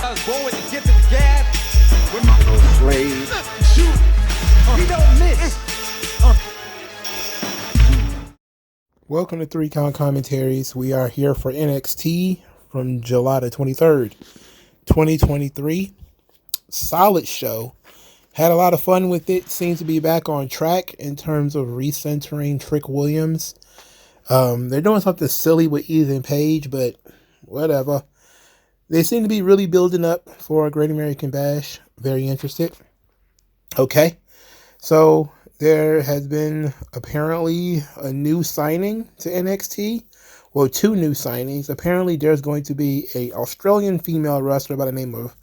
Born with the gift of the gab. With MagMongoSlade. Shoot. We don't miss. Welcome to 3 Count Commentaries. We are here for NXT from July the 23rd, 2023. Solid show. Had a lot of fun with it. Seems to be back on track in terms of recentering Trick Williams. They're doing something silly with Ethan Page, but whatever. They seem to be really building up for a Great American Bash. Very interested. Okay. So there has been apparently a new signing to NXT. Well, 2 new signings. Apparently there's going to be an Australian female wrestler by the name of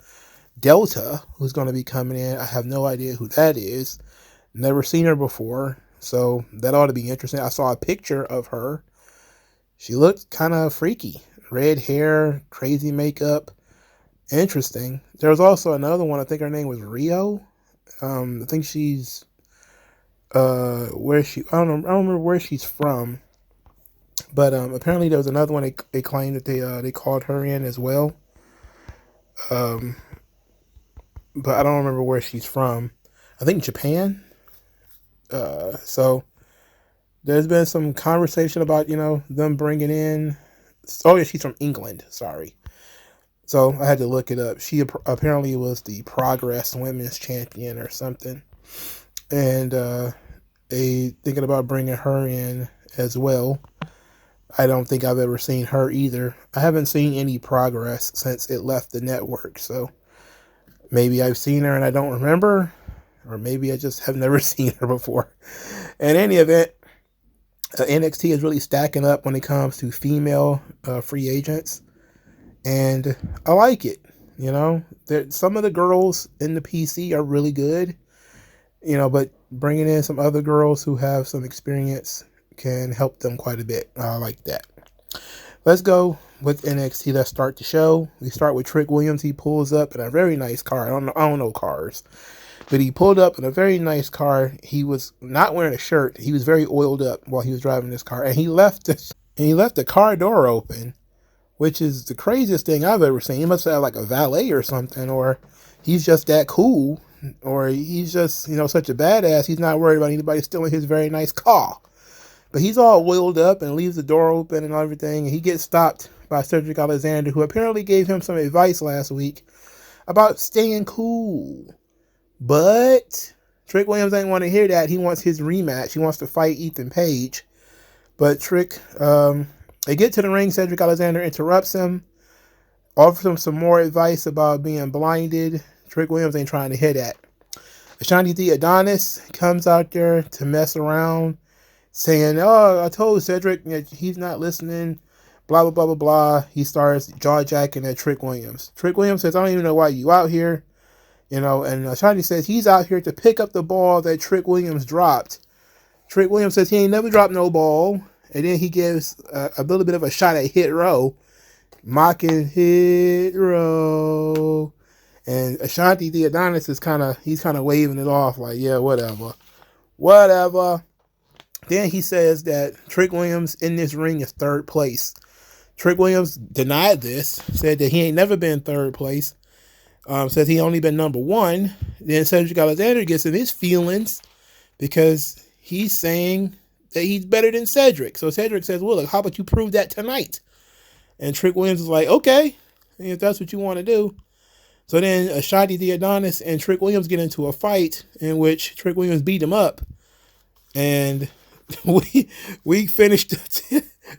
Delta who's going to be coming in. I have no idea who that is. Never seen her before. So that ought to be interesting. I saw a picture of her. She looked kind of freaky. Red hair, crazy makeup. Interesting. There was also another one. I think her name was Rio. I think she's where she I don't remember where she's from. But apparently there was another one they claimed that they called her in as well. But I don't remember where she's from. I think Japan. So there's been some conversation about, them bringing in. Oh yeah, she's from England. Sorry. So I had to look it up. She apparently was the Progress Women's Champion or something. And they thinking about bringing her in as well. I don't think I've ever seen her either. I haven't seen any Progress since it left the network. So maybe I've seen her and I don't remember. Or maybe I just have never seen her before. In any event, NXT is really stacking up when it comes to female free agents. And I like it. Some of the girls in the PC are really good. But bringing in some other girls who have some experience can help them quite a bit. I like that. Let's go with NXT. Let's start the show. We start with Trick Williams. He pulls up in a very nice car. I don't know cars. But he pulled up in a very nice car. He was not wearing a shirt. He was very oiled up while he was driving this car. And he left the car door open, which is the craziest thing I've ever seen. He must have like a valet or something, or he's just that cool, or he's just, such a badass. He's not worried about anybody stealing his very nice car. But he's all oiled up and leaves the door open and everything. And he gets stopped by Cedric Alexander, who apparently gave him some advice last week about staying cool. But Trick Williams ain't want to hear that. He wants his rematch. He wants to fight Ethan Page. But Trick, they get to the ring. Cedric Alexander interrupts him, offers him some more advice about being blinded. Trick Williams ain't trying to hear that. Ashanti the Adonis comes out there to mess around, saying, "Oh, I told Cedric that he's not listening, blah, blah, blah, blah, blah." He starts jaw-jacking at Trick Williams. Trick Williams says, "I don't even know why you out here." And Ashanti says he's out here to pick up the ball that Trick Williams dropped. Trick Williams says he ain't never dropped no ball. And then he gives a little bit of a shot at Hit Row, mocking Hit Row. And Ashanti the Adonis is kind of waving it off like, yeah, whatever. Then he says that Trick Williams in this ring is 3rd place. Trick Williams denied this, said that he ain't never been 3rd place. Says he only been number 1. Then Cedric Alexander gets in his feelings because he's saying that he's better than Cedric. So Cedric says, well, look, how about you prove that tonight? And Trick Williams is like, okay, if that's what you want to do. So then Ashanti the Adonis and Trick Williams get into a fight in which Trick Williams beat him up. And we finished.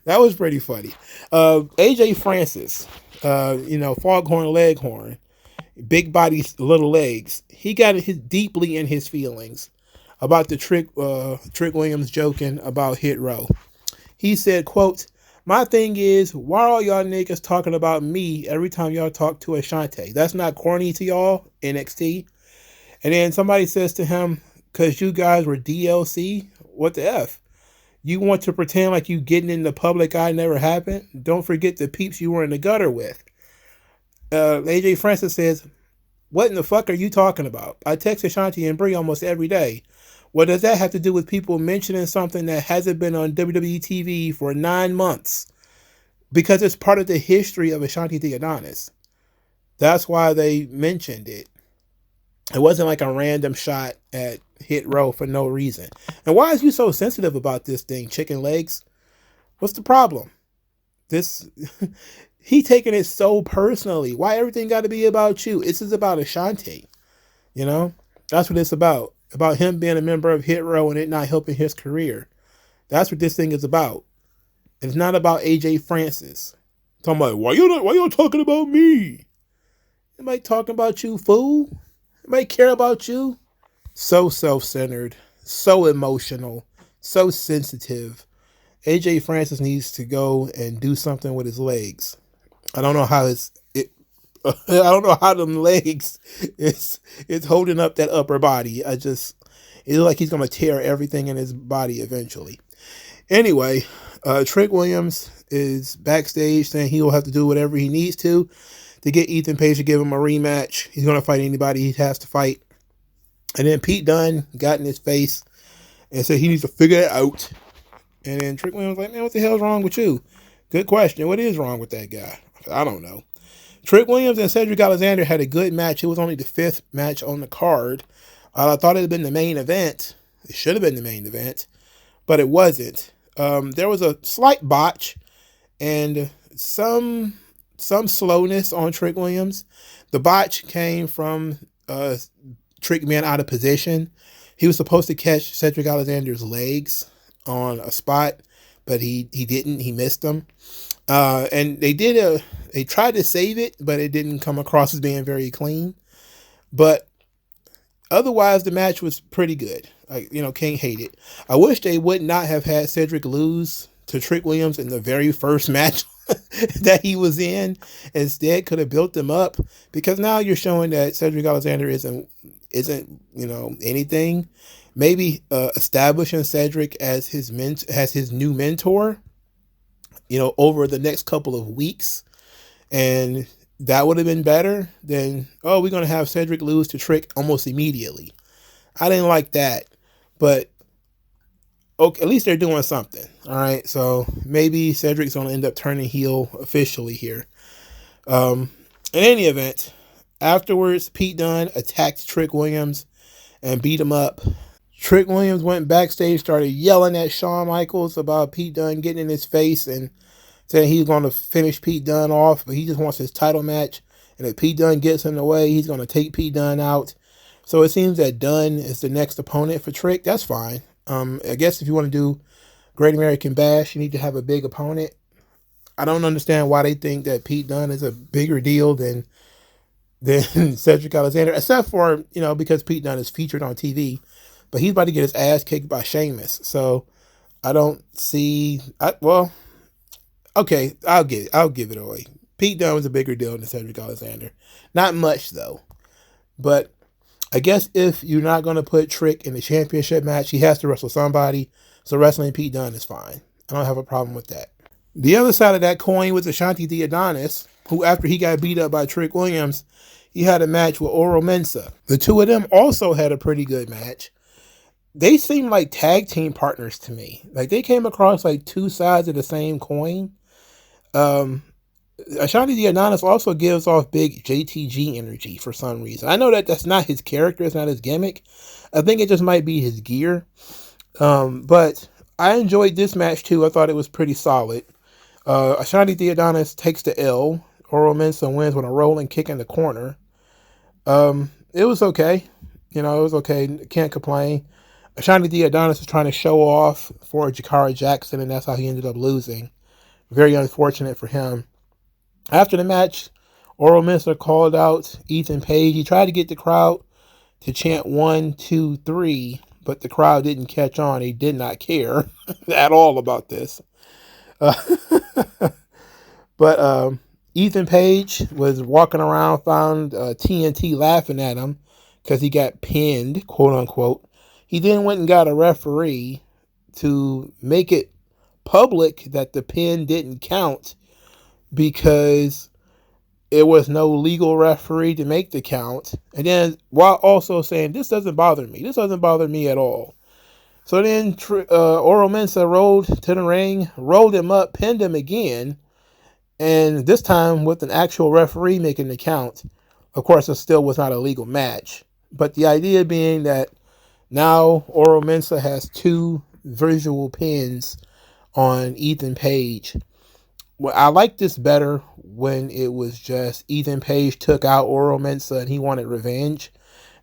That was pretty funny. AJ Francis, Foghorn Leghorn, big body, little legs. He got deeply in his feelings about the Trick Williams joking about Hit Row. He said, quote, "My thing is, why are y'all niggas talking about me every time y'all talk to Ashanti? That's not corny to y'all, NXT." And then somebody says to him, "Because you guys were DLC? What the F? You want to pretend like you getting in the public eye never happened? Don't forget the peeps you were in the gutter with." AJ Francis says, "What in the fuck are you talking about? I text Ashanti and Brie almost every day. What does that have to do with people mentioning something that hasn't been on WWE TV for 9 months? Because it's part of the history of Ashanti the Adonis." That's why they mentioned it. It wasn't like a random shot at Hit Row for no reason. And why is you so sensitive about this thing, chicken legs? What's the problem? This he taking it so personally. Why everything got to be about you? This is about Ashanti. You know, that's what it's about. About him being a member of Hit Row and it not helping his career. That's what this thing is about. It's not about AJ Francis. Talking about why you talking about me? Anybody talking about you, fool? Anybody care about you? So self-centered, so emotional, so sensitive. AJ Francis needs to go and do something with his legs. I don't know how I don't know how them legs is holding up that upper body. It looks like he's gonna tear everything in his body eventually. Anyway, Trick Williams is backstage saying he will have to do whatever he needs to get Ethan Page to give him a rematch. He's gonna fight anybody he has to fight. And then Pete Dunne got in his face and said he needs to figure it out. And then Trick Williams was like, man, what the hell's wrong with you? Good question. What is wrong with that guy? I don't know. Trick Williams and Cedric Alexander had a good match. It was only the 5th match on the card. I thought it had been the main event. It should have been the main event, but it wasn't. There was a slight botch and some slowness on Trick Williams. The botch came from Trick being out of position. He was supposed to catch Cedric Alexander's legs on a spot, but he didn't. He missed them. And they tried to save it, but it didn't come across as being very clean. But otherwise, the match was pretty good. Can't hate it. I wish they would not have had Cedric lose to Trick Williams in the very first match that he was in. Instead, could have built them up, because now you're showing that Cedric Alexander isn't anything. Maybe establishing Cedric as his new mentor, over the next couple of weeks, and that would have been better than, we're going to have Cedric lose to Trick almost immediately. I didn't like that, but okay, at least they're doing something. All right, so maybe Cedric's going to end up turning heel officially here. In any event, afterwards, Pete Dunne attacked Trick Williams and beat him up. Trick Williams went backstage, started yelling at Shawn Michaels about Pete Dunne getting in his face and saying he's going to finish Pete Dunne off, but he just wants his title match. And if Pete Dunne gets in the way, he's going to take Pete Dunne out. So it seems that Dunne is the next opponent for Trick. That's fine. I guess if you want to do Great American Bash, you need to have a big opponent. I don't understand why they think that Pete Dunne is a bigger deal than Cedric Alexander, except for, because Pete Dunne is featured on TV. But he's about to get his ass kicked by Sheamus. So I don't see... okay, I'll give it away. Pete Dunne was a bigger deal than Cedric Alexander. Not much, though. But I guess if you're not going to put Trick in the championship match, he has to wrestle somebody. So wrestling Pete Dunne is fine. I don't have a problem with that. The other side of that coin was Ashanti the Adonis, who, after he got beat up by Trick Williams, he had a match with Oro Mensah. The two of them also had a pretty good match. They seemed like tag team partners to me. Like, they came across like two sides of the same coin. Ashanti the Adonis also gives off big JTG energy for some reason. I know that that's not his character. It's not his gimmick. I think it just might be his gear. But I enjoyed this match too. I thought it was pretty solid. Ashanti the Adonis takes the L. Oro Mensah wins with a rolling kick in the corner. It was okay. It was okay. Can't complain. Ashanti the Adonis was trying to show off for Jakara Jackson, and that's how he ended up losing. Very unfortunate for him. After the match, Oro Mensah called out Ethan Page. He tried to get the crowd to chant 1, 2, 3, but the crowd didn't catch on. They did not care at all about this. But Ethan Page was walking around, found TNT laughing at him because he got pinned, quote unquote. He then went and got a referee to make it public that the pin didn't count because it was no legal referee to make the count. And then while also saying, this doesn't bother me. This doesn't bother me at all. So then Oro Mensah rolled to the ring, rolled him up, pinned him again. And this time with an actual referee making the count. Of course, it still was not a legal match. But the idea being that now Oro Mensah has 2 visual pins on Ethan Page. Well, I like this better when it was just Ethan Page took out Oro Mensah and he wanted revenge.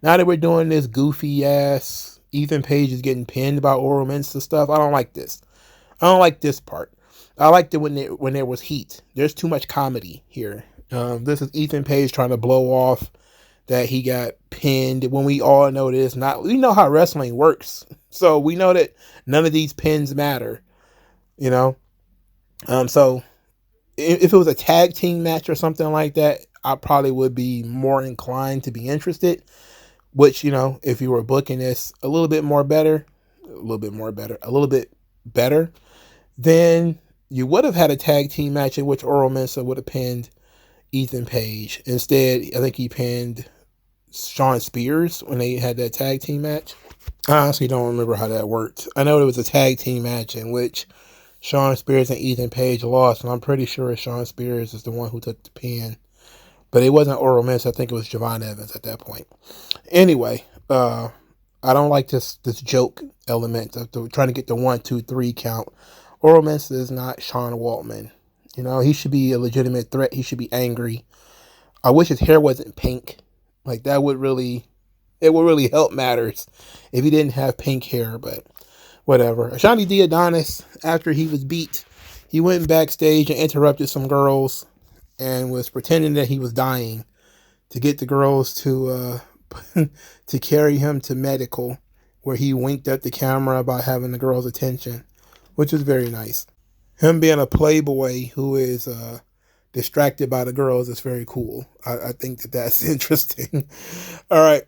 Now that we're doing this goofy ass Ethan Page is getting pinned by Oro Mensah stuff, I don't like this. I don't like this part. I liked it when there was heat. There's too much comedy here. This is Ethan Page trying to blow off that he got pinned when we all know this. We know how wrestling works. So we know that none of these pins matter, you know? So if it was a tag team match or something like that, I probably would be more inclined to be interested, which, if you were booking this a little bit better, then you would have had a tag team match in which Oro Mensah would have pinned Ethan Page. Instead, I think he pinned Shawn Spears when they had that tag team match. I honestly don't remember how that worked. I know it was a tag team match in which Shawn Spears and Ethan Page lost, and I'm pretty sure Shawn Spears is the one who took the pin. But it wasn't Oro Mensah. I think it was Javon Evans at that point. Anyway, I don't like this joke element of trying to get the 1, 2, 3 count. Oro Mensah is not Sean Waltman. He should be a legitimate threat. He should be angry. I wish his hair wasn't pink. Like, it would really help matters if he didn't have pink hair, but whatever. Ashante Adonis, after he was beat, he went backstage and interrupted some girls and was pretending that he was dying to get the girls to carry him to medical, where he winked at the camera about having the girls' attention, which was very nice. Him being a playboy who is distracted by the girls is very cool. I think that's interesting. All right.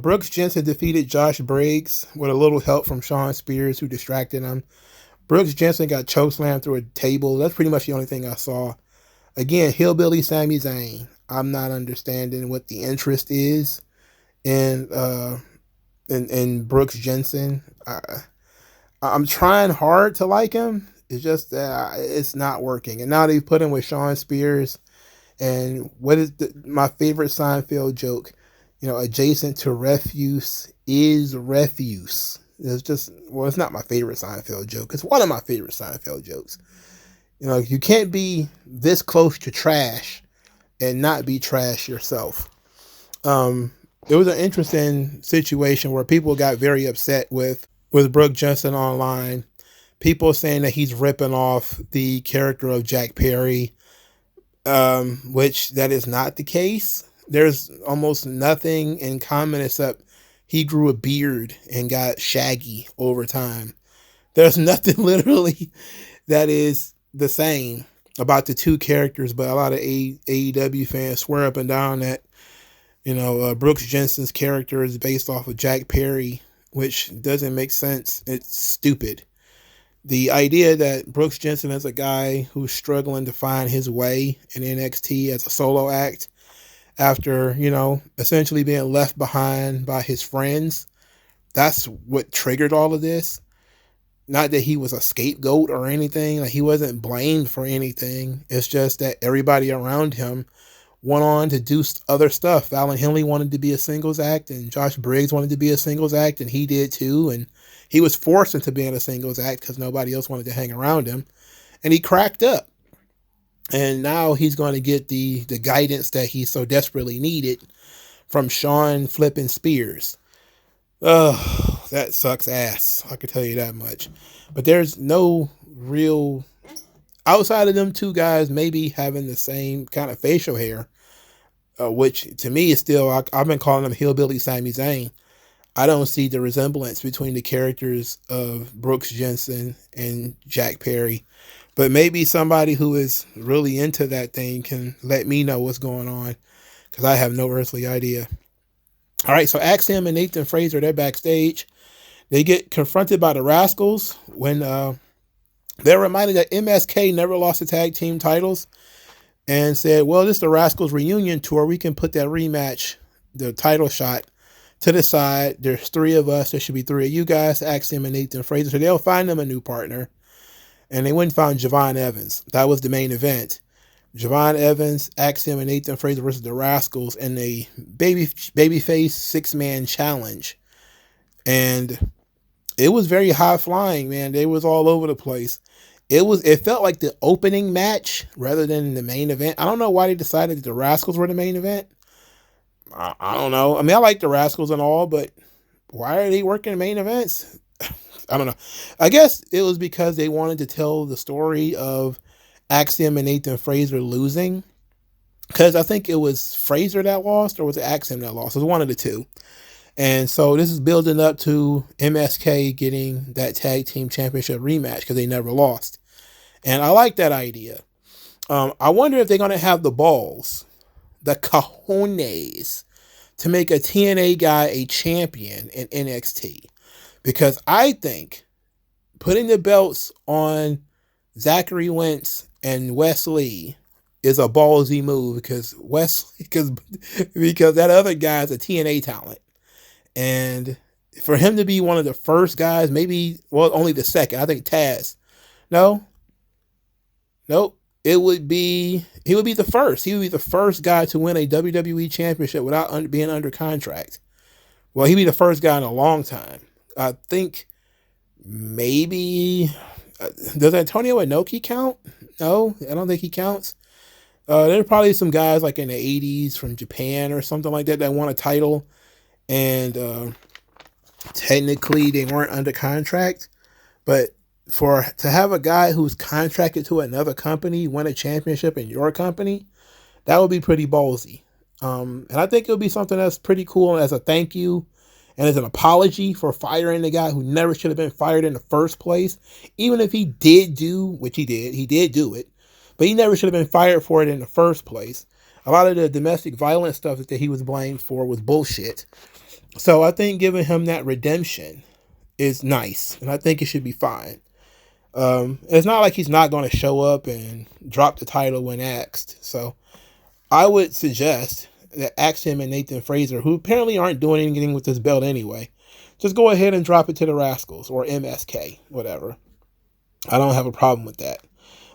Brooks Jensen defeated Josh Briggs with a little help from Shawn Spears, who distracted him. Brooks Jensen got chokeslammed through a table. That's pretty much the only thing I saw. Again, Hillbilly Sami Zayn. I'm not understanding what the interest is in Brooks Jensen. I'm trying hard to like him. It's just that it's not working. And now they've put him with Shawn Spears. And what is my favorite Seinfeld joke? Adjacent to refuse is refuse. It's not my favorite Seinfeld joke. It's one of my favorite Seinfeld jokes. You can't be this close to trash and not be trash yourself. It was an interesting situation where people got very upset with Brooks Jensen online. People saying that he's ripping off the character of Jack Perry, which that is not the case. There's almost nothing in common except he grew a beard and got shaggy over time. There's nothing literally that is the same about the two characters, but a lot of AEW fans swear up and down that, Brooks Jensen's character is based off of Jack Perry, which doesn't make sense. It's stupid. The idea that Brooks Jensen is a guy who's struggling to find his way in NXT as a solo act after, essentially being left behind by his friends, that's what triggered all of this. Not that he was a scapegoat or anything. Like, he wasn't blamed for anything. It's just that everybody around him went on to do other stuff. Fallon Henley wanted to be a singles act, and Josh Briggs wanted to be a singles act, and he did too. And he was forced into being a singles act because nobody else wanted to hang around him. And he cracked up. And now he's going to get the guidance that he so desperately needed from Shawn flipping Spears. Oh, that sucks ass. I can tell you that much. But there's no real, outside of them two guys maybe having the same kind of facial hair, which to me is still, I've been calling them Hillbilly Sami Zayn. I don't see the resemblance between the characters of Brooks Jensen and Jack Perry. But maybe somebody who is really into that thing can let me know what's going on, because I have no earthly idea. All right, so Axiom and Nathan Fraser, they're backstage. They get confronted by the Rascals when they're reminded that MSK never lost the tag team titles, and said, well, this is the Rascals reunion tour. We can put that rematch, the title shot, to the side. There's three of us. There should be three of you guys, Axiom and Nathan Fraser. So they'll find them a new partner. And they went and found Javon Evans. That was the main event. Javon Evans, Axiom, and Nathan Fraser versus the Rascals in a babyface 6-man challenge. And it was very high flying, man. They was all over the place. It felt like the opening match rather than the main event. I don't know why they decided that the Rascals were the main event. I don't know. I mean, I like the Rascals and all, but why are they working main events? I don't know. I guess it was because they wanted to tell the story of Axiom and Nathan Fraser losing. Because I think it was Fraser that lost, or was it Axiom that lost? It was one of the two. And so this is building up to MSK getting that tag team championship rematch because they never lost. And I like that idea. I wonder if they're going to have the balls, the cojones, to make a TNA guy a champion in NXT. Because I think putting the belts on Zachary Wentz and Wes Lee is a ballsy move because because that other guy is a TNA talent. And for him to be one of the first guys, maybe, well, only the second, I think Taz. Nope. He would be the first. He would be the first guy to win a WWE championship without being under contract. Well, he'd be the first guy in a long time. I think maybe, does Antonio Inoki count? No, I don't think he counts. There are probably some guys like in the 80s from Japan or something like that won a title. And technically they weren't under contract. But to have a guy who's contracted to another company win a championship in your company, that would be pretty ballsy. And I think it would be something that's pretty cool as a thank you and as an apology for firing the guy who never should have been fired in the first place. Even if he did do, which he did do it, but he never should have been fired for it in the first place. A lot of the domestic violence stuff that he was blamed for was bullshit. So I think giving him that redemption is nice, and I think it should be fine. It's not like he's not going to show up and drop the title when asked. So I would suggest that Axiom and Nathan Fraser, who apparently aren't doing anything with this belt anyway, just go ahead and drop it to the Rascals or MSK, whatever. I don't have a problem with that.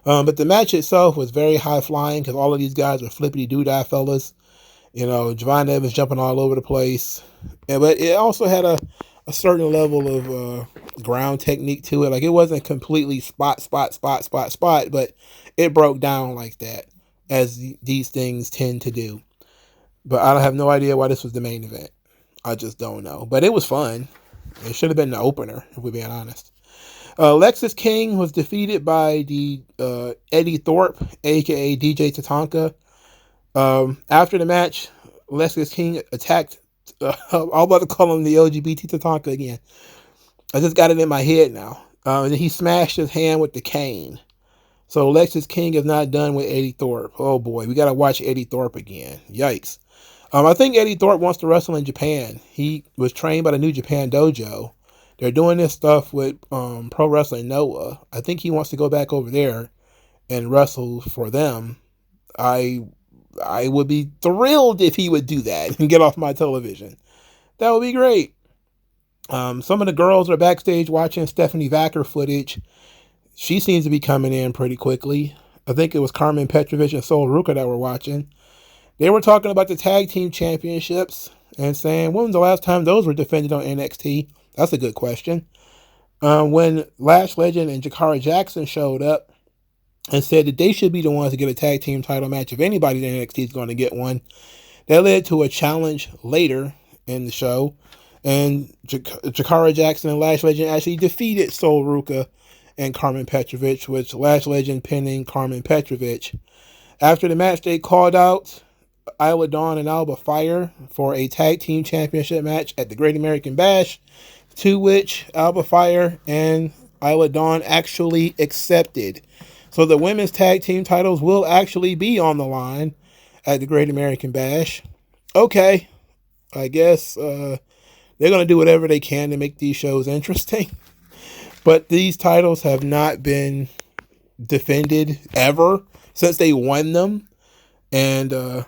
But the match itself was very high flying because all of these guys were flippity doo-dah fellas. You know, Javon Evans jumping all over the place. Yeah, but it also had a certain level of ground technique to it. Like, it wasn't completely spot, but it broke down like that, as these things tend to do. But I have no idea why this was the main event. I just don't know. But it was fun. It should have been the opener, if we're being honest. Lexis King was defeated by the Eddie Thorpe, a.k.a. DJ Tatanka. After the match, Lexis King attacked, I'm about to call him the LGBT Tatanka again. I just got it in my head now. And he smashed his hand with the cane. So Lexis King is not done with Eddie Thorpe. Oh boy, we got to watch Eddie Thorpe again. Yikes. I think Eddie Thorpe wants to wrestle in Japan. He was trained by the New Japan Dojo. They're doing this stuff with Pro Wrestling Noah. I think he wants to go back over there and wrestle for them. I would be thrilled if he would do that and get off my television. That would be great. Some of the girls are backstage watching Stephanie Vacker footage. She seems to be coming in pretty quickly. I think it was Carmen Petrovich and Sol Ruka that were watching. They were talking about the tag team championships and saying, when was the last time those were defended on NXT? That's a good question. When Lash Legend and Jakara Jackson showed up and said that they should be the ones to get a tag team title match if anybody in NXT is going to get one, that led to a challenge later in the show. And Jakara Jackson and Lash Legend actually defeated Sol Ruka and Carmen Petrovich, with Lash Legend pinning Carmen Petrovich. After the match, they called out Isla Dawn and Alba Fire for a tag team championship match at the Great American Bash, to which Alba Fire and Isla Dawn actually accepted. So the women's tag team titles will actually be on the line at the Great American Bash. Okay, I guess they're going to do whatever they can to make these shows interesting. But these titles have not been defended ever since they won them. And a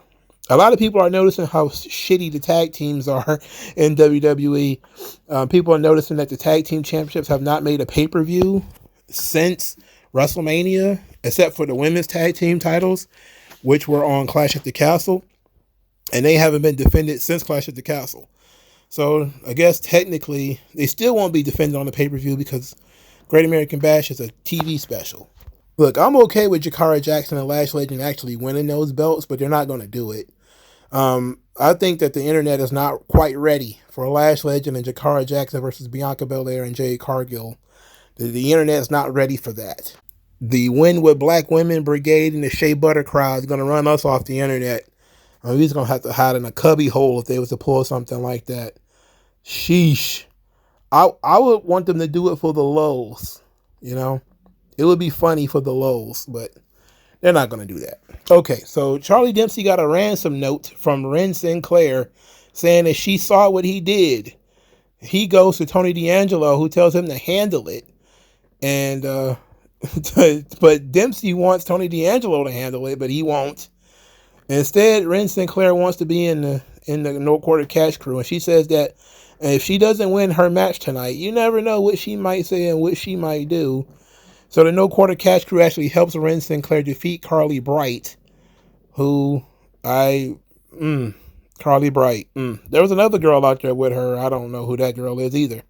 lot of people are noticing how shitty the tag teams are in WWE. People are noticing that the tag team championships have not made a pay-per-view since WrestleMania, except for the women's tag team titles, which were on Clash at the Castle, and they haven't been defended since Clash at the Castle. So I guess technically they still won't be defended on the pay-per-view because Great American Bash is a TV special. Look, I'm okay with Jakara Jackson and Lash Legend actually winning those belts, but they're not going to do it. I think that the internet is not quite ready for Lash Legend and Jakara Jackson versus Bianca Belair and Jade Cargill. The internet is not ready for that. The Win with Black Women Brigade and the Shea Butter crowd is going to run us off the internet. He's going to have to hide in a cubby hole if they was to pull something like that. Sheesh. I would want them to do it for the lulz, you know. It would be funny for the lulz, but they're not going to do that. Okay, so Charlie Dempsey got a ransom note from Ren Sinclair saying that she saw what he did. He goes to Tony D'Angelo, who tells him to handle it. And, but Dempsey wants Tony D'Angelo to handle it, but he won't. Instead, Ren Sinclair wants to be in the No Quarter Cash crew. And she says that if she doesn't win her match tonight, you never know what she might say and what she might do. So the No Quarter Cash crew actually helps Ren Sinclair defeat Carly Bright, who Carly Bright. There was another girl out there with her. I don't know who that girl is either.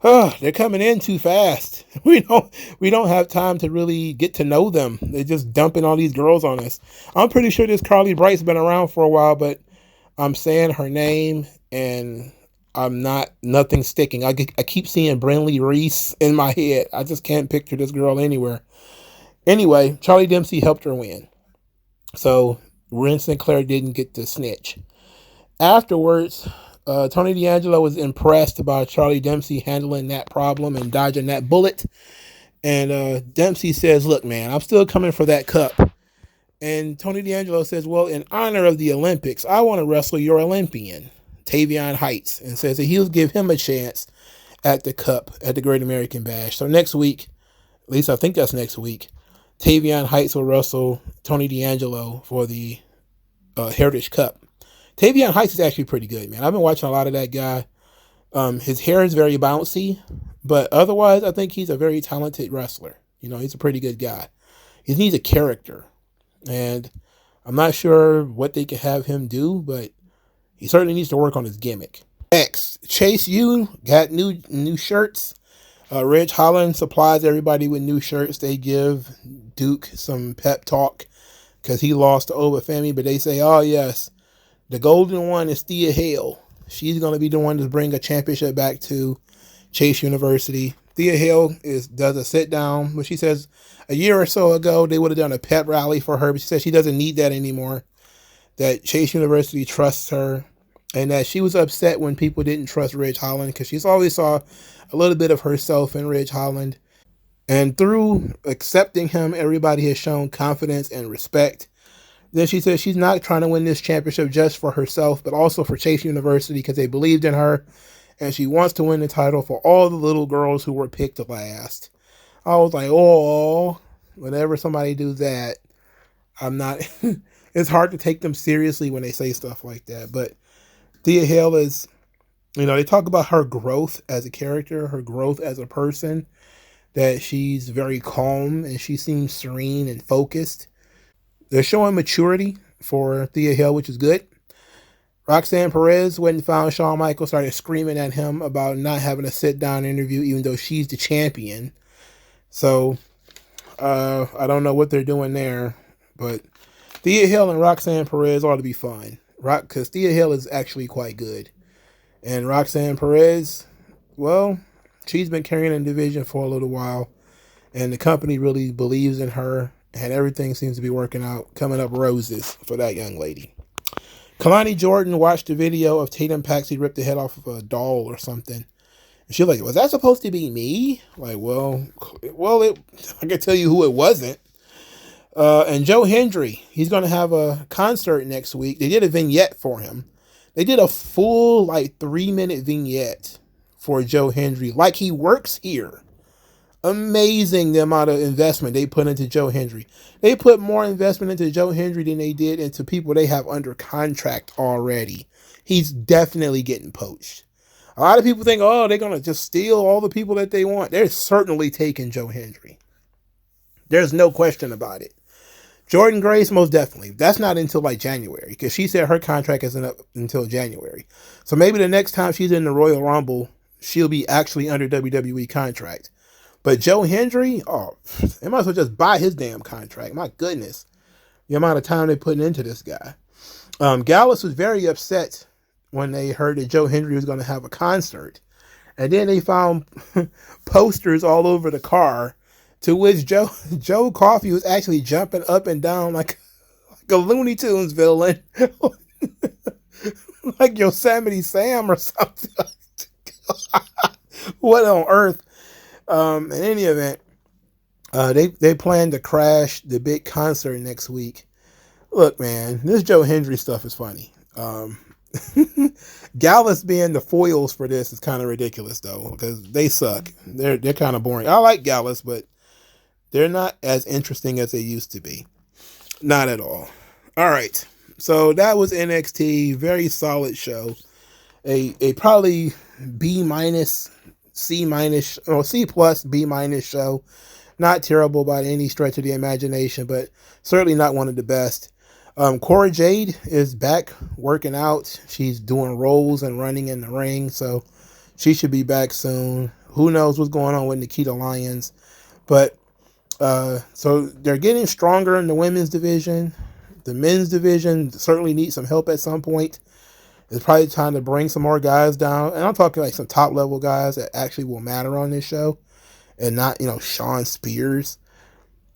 They're coming in too fast. We don't have time to really get to know them. They're just dumping all these girls on us. I'm pretty sure this Carly Bright's been around for a while, but I'm saying her name and nothing's sticking. I keep seeing Brinley Reese in my head. I just can't picture this girl anywhere. Anyway, Charlie Dempsey helped her win. So Ren Sinclair didn't get to snitch. Afterwards, Tony D'Angelo was impressed by Charlie Dempsey handling that problem and dodging that bullet. And Dempsey says, look, man, I'm still coming for that cup. And Tony D'Angelo says, well, in honor of the Olympics, I want to wrestle your Olympian, Tavion Heights, and says that he'll give him a chance at the cup at the Great American Bash. So next week, at least I think that's next week, Tavion Heights will wrestle Tony D'Angelo for the Heritage Cup. Tavion Heights is actually pretty good, man. I've been watching a lot of that guy. His hair is very bouncy, but otherwise, I think he's a very talented wrestler. You know, he's a pretty good guy. He needs a character, and I'm not sure what they could have him do, but he certainly needs to work on his gimmick. Next, Chase U got new shirts. Ridge Holland supplies everybody with new shirts. They give Duke some pep talk because he lost to Obafemi, but they say, oh, yes, the golden one is Thea Hale. She's going to be the one to bring a championship back to Chase University. Thea Hale does a sit-down, but she says a year or so ago they would have done a pep rally for her, but she says she doesn't need that anymore, that Chase University trusts her, and that she was upset when people didn't trust Ridge Holland because she's always saw a little bit of herself in Ridge Holland. And through accepting him, everybody has shown confidence and respect. Then she says she's not trying to win this championship just for herself, but also for Chase University because they believed in her. And she wants to win the title for all the little girls who were picked last. I was like, oh, whenever somebody do that, I'm not... It's hard to take them seriously when they say stuff like that. But Thea Hale is... You know, they talk about her growth as a character, her growth as a person, that she's very calm and she seems serene and focused. They're showing maturity for Thea Hale, which is good. Roxanne Perez went and found Shawn Michaels, started screaming at him about not having a sit-down interview, even though she's the champion. So, I don't know what they're doing there. But Thea Hale and Roxanne Perez ought to be fun. Because Thea Hale is actually quite good. And Roxanne Perez, well, she's been carrying the division for a little while. And the company really believes in her. And everything seems to be working out, coming up roses for that young lady. Kalani Jordan watched a video of Tatum Paxley rip the head off of a doll or something. And she's like, was that supposed to be me? Like, well, I can tell you who it wasn't. And Joe Hendry, he's going to have a concert next week. They did a vignette for him. They did a full, 3-minute vignette for Joe Hendry, like he works here. Amazing the amount of investment they put into Joe Hendry. They put more investment into Joe Hendry than they did into people they have under contract already. He's definitely getting poached. A lot of people think, oh, they're going to just steal all the people that they want. They're certainly taking Joe Hendry. There's no question about it. Jordan Grace, most definitely. That's not until like January, because she said her contract isn't up until January. So maybe the next time she's in the Royal Rumble, she'll be actually under WWE contract. But Joe Hendry, they might as well just buy his damn contract. My goodness. The amount of time they're putting into this guy. Gallus was very upset when they heard that Joe Hendry was going to have a concert. And then they found posters all over the car, to which Joe Coffey was actually jumping up and down like a Looney Tunes villain. Like Yosemite Sam or something. What on earth? In any event, they plan to crash the big concert next week. Look, man, this Joe Hendry stuff is funny. Gallus being the foils for this is kind of ridiculous, though, because they suck. They're kind of boring. I like Gallus, but they're not as interesting as they used to be. Not at all. All right, so that was NXT. Very solid show. A probably B minus, C minus, or C plus, B minus show. Not terrible by any stretch of the imagination, but certainly not one of the best. Cora Jade is back working out. She's doing rolls and running in the ring, so she should be back soon. Who knows what's going on with Nikita Lyons. But so they're getting stronger in the women's division. The men's division certainly needs some help at some point. It's probably time to bring some more guys down. And I'm talking like some top level guys that actually will matter on this show. And not, Sean Spears.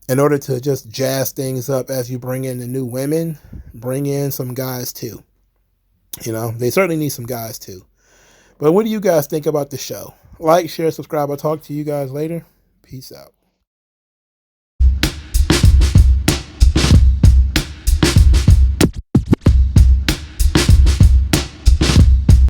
In order to just jazz things up as you bring in the new women, bring in some guys too. They certainly need some guys too. But what do you guys think about the show? Like, share, subscribe. I'll talk to you guys later. Peace out.